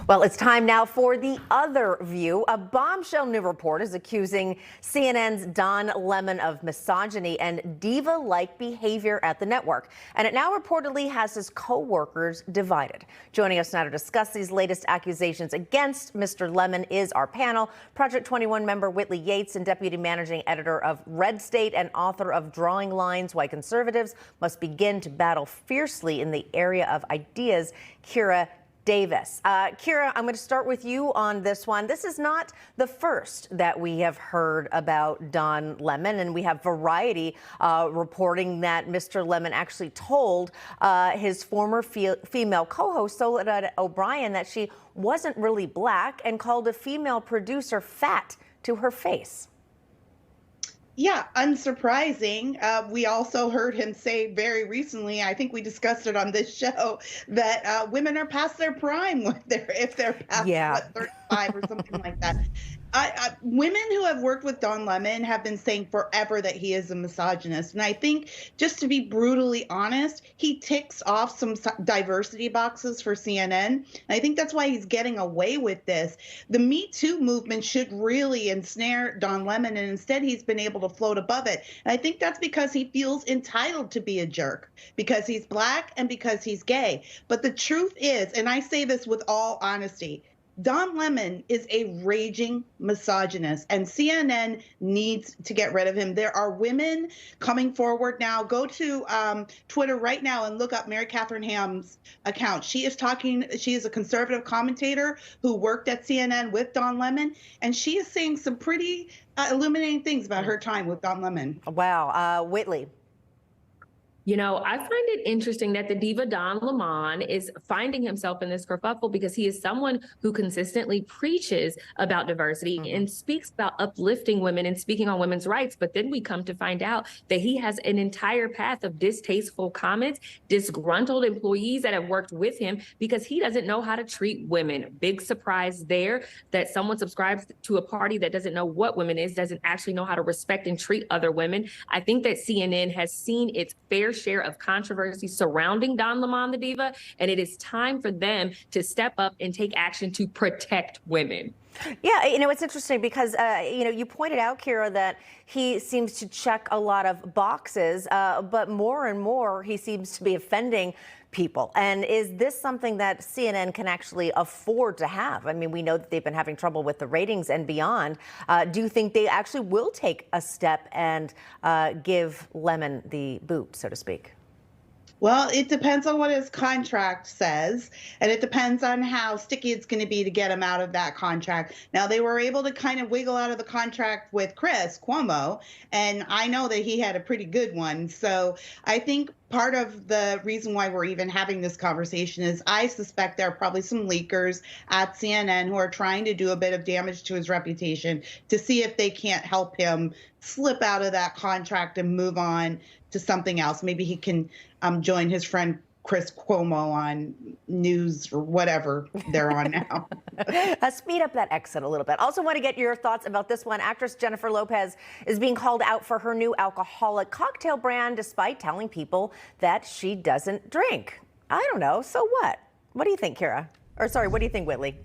Well, it's time now for the other view. A bombshell new report is accusing CNN's Don Lemon of misogyny and diva-like behavior at the network. And it now reportedly has his co-workers divided. Joining us now to discuss these latest accusations against Mr. Lemon is our panel. Project 21 member Whitley Yates and deputy managing editor of Red State and author of Drawing Lines Why Conservatives Must Begin to Battle Fiercely in the Area of Ideas, Kira Davis. Kira, I'm going to start with you on this one. This is not the first that we have heard about Don Lemon, and we have Variety reporting that Mr. Lemon actually told his former female co-host, Soledad O'Brien, that she wasn't really black and called a female producer fat to her face. Yeah, unsurprising. We also heard him say very recently, I think we discussed it on this show, that women are past their prime if they're past 35 or something like that. Women who have worked with Don Lemon have been saying forever that he is a misogynist. And I think, just to be brutally honest, he ticks off some diversity boxes for CNN. And I think that's why he's getting away with this. The Me Too movement should really ensnare Don Lemon, and instead he's been able to float above it. And I think that's because he feels entitled to be a jerk, because he's black and because he's gay. But the truth is, and I say this with all honesty, Don Lemon is a raging misogynist, and CNN needs to get rid of him. There are women coming forward now. Go to Twitter right now and look up Mary Catherine Ham's account. She is a conservative commentator who worked at CNN with Don Lemon, and she is saying some pretty illuminating things about her time with Don Lemon. Wow. Whitley. You know, I find it interesting that the diva Don Lemon is finding himself in this kerfuffle because he is someone who consistently preaches about diversity and speaks about uplifting women and speaking on women's rights. But then we come to find out that he has an entire path of distasteful comments, disgruntled employees that have worked with him because he doesn't know how to treat women. Big surprise there that someone subscribes to a party that doesn't know what women is, doesn't actually know how to respect and treat other women. I think that CNN has seen its fair share of controversy surrounding Don Lemon, the diva, and it is time for them to step up and take action to protect women. Yeah, you know, it's interesting because, you pointed out, Kira, that he seems to check a lot of boxes, but more and more he seems to be offending people. And is this something that CNN can actually afford to have? I mean, we know that they've been having trouble with the ratings and beyond. Do you think they actually will take a step and give Lemon the boot, so to speak? Well, it depends on what his contract says, and it depends on how sticky it's going to be to get him out of that contract. Now, they were able to kind of wiggle out of the contract with Chris Cuomo, and I know that he had a pretty good one. So I think part of the reason why we're even having this conversation is I suspect there are probably some leakers at CNN who are trying to do a bit of damage to his reputation to see if they can't help him slip out of that contract and move on to something else. Maybe he can join his friend Chris Cuomo on news or whatever they're on now. Speed up that exit a little bit. Also want to get your thoughts about this one. Actress Jennifer Lopez is being called out for her new alcoholic cocktail brand despite telling people that she doesn't drink. I don't know. So what? What do you think, Kira? Or sorry, what do you think, Whitley?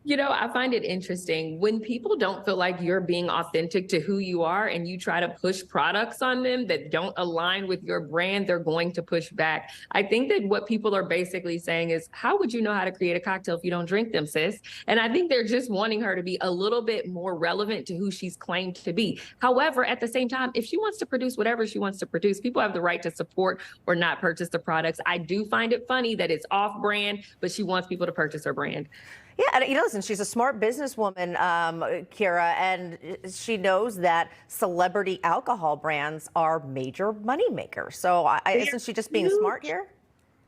You know, I find it interesting when people don't feel like you're being authentic to who you are and you try to push products on them that don't align with your brand, they're going to push back. I think that what people are basically saying is, how would you know how to create a cocktail if you don't drink them, sis? And I think they're just wanting her to be a little bit more relevant to who she's claimed to be. However, at the same time, if she wants to produce whatever she wants to produce, people have the right to support or not purchase the products. I do find it funny that it's off brand, but she wants people to purchase her brand. Yeah, and listen, she's a smart businesswoman, Kira, and she knows that celebrity alcohol brands are major moneymakers. So isn't she just being smart here?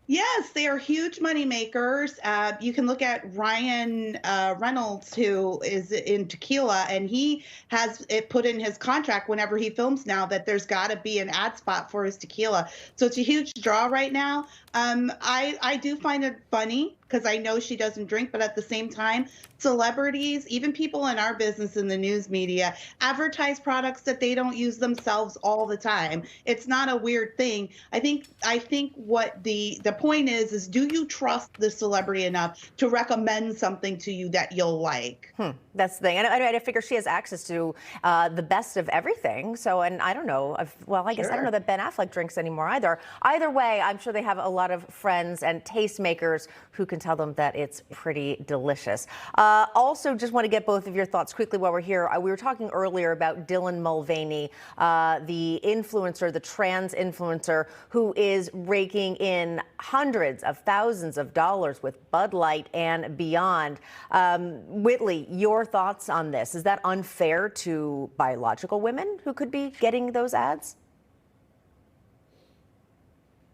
Yes, they are huge money makers. You can look at Ryan Reynolds, who is in tequila, and he has it put in his contract whenever he films now that there's got to be an ad spot for his tequila. So it's a huge draw right now. I do find it funny because I know she doesn't drink, but at the same time, celebrities, even people in our business in the news media, advertise products that they don't use themselves all the time. It's not a weird thing. I think what the point is do you trust the celebrity enough to recommend something to you that you'll like? That's the thing. And I figure she has access to the best of everything. So, and I don't know, I guess I don't know that Ben Affleck drinks anymore either. Either way, I'm sure they have a lot of friends and tastemakers who can tell them that it's pretty delicious. Also, just want to get both of your thoughts quickly while we're here. We were talking earlier about Dylan Mulvaney, the influencer, the trans influencer, who is raking in hundreds of thousands of dollars with Bud Light and beyond. Whitley, your thoughts on this? Is that unfair to biological women who could be getting those ads?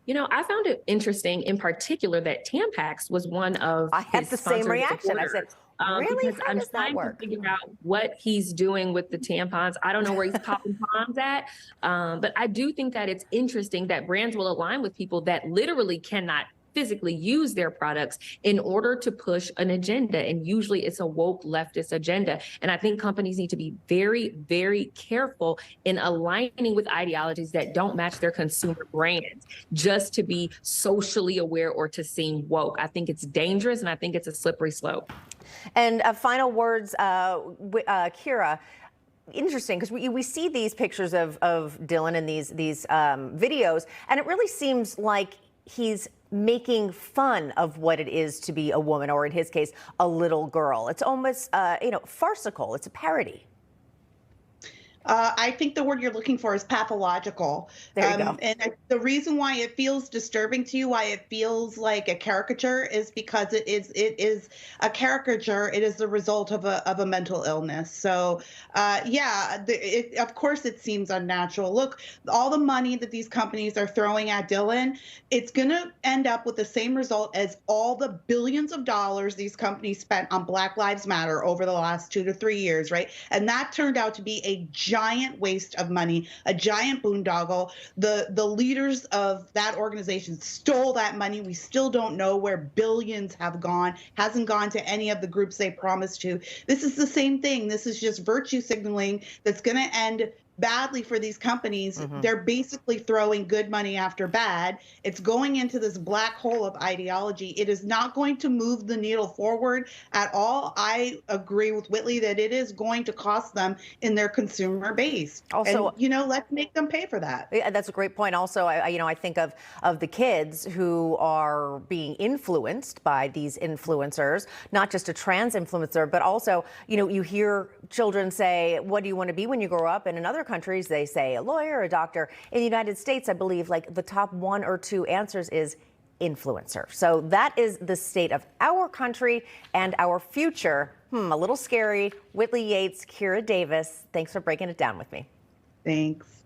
You know, I found it interesting in particular that Tampax was one of I had the same reaction. I said, really? Because I'm trying to figure out what he's doing with the tampons. I don't know where he's popping palms at. But I do think that it's interesting that brands will align with people that literally cannot physically use their products in order to push an agenda. And usually it's a woke leftist agenda. And I think companies need to be very, very careful in aligning with ideologies that don't match their consumer brands just to be socially aware or to seem woke. I think it's dangerous and I think it's a slippery slope. And final words, Kira. Interesting, because we see these pictures of Dylan in these videos, and it really seems like he's making fun of what it is to be a woman, or in his case, a little girl. It's almost, farcical. It's a parody. I think the word you're looking for is pathological. There you go. And the reason why it feels disturbing to you, why it feels like a caricature, is because it is a caricature. It is the result of a mental illness. So, of course it seems unnatural. Look, all the money that these companies are throwing at Dylan, it's going to end up with the same result as all the billions of dollars these companies spent on Black Lives Matter over the last 2 to 3 years, right? And that turned out to be a giant waste of money, a giant boondoggle. The leaders of that organization stole that money. We still don't know where billions have gone. Hasn't gone to any of the groups they promised to. This is the same thing. This is just virtue signaling that's going to end badly for these companies. They're basically throwing good money after bad. It's going into this black hole of ideology. It is not going to move the needle forward at all. I agree with Whitley that it is going to cost them in their consumer base. Also, and, let's make them pay for that. Yeah, that's a great point. Also, I think of the kids who are being influenced by these influencers, not just a trans influencer, but also, you hear children say, what do you want to be when you grow up? And in other countries, they say a lawyer, a doctor. In the United States, I believe like the top 1 or 2 answers is influencer. So that is the state of our country and our future. A little scary. Whitley Yates, Kira Davis, thanks for breaking it down with me. Thanks.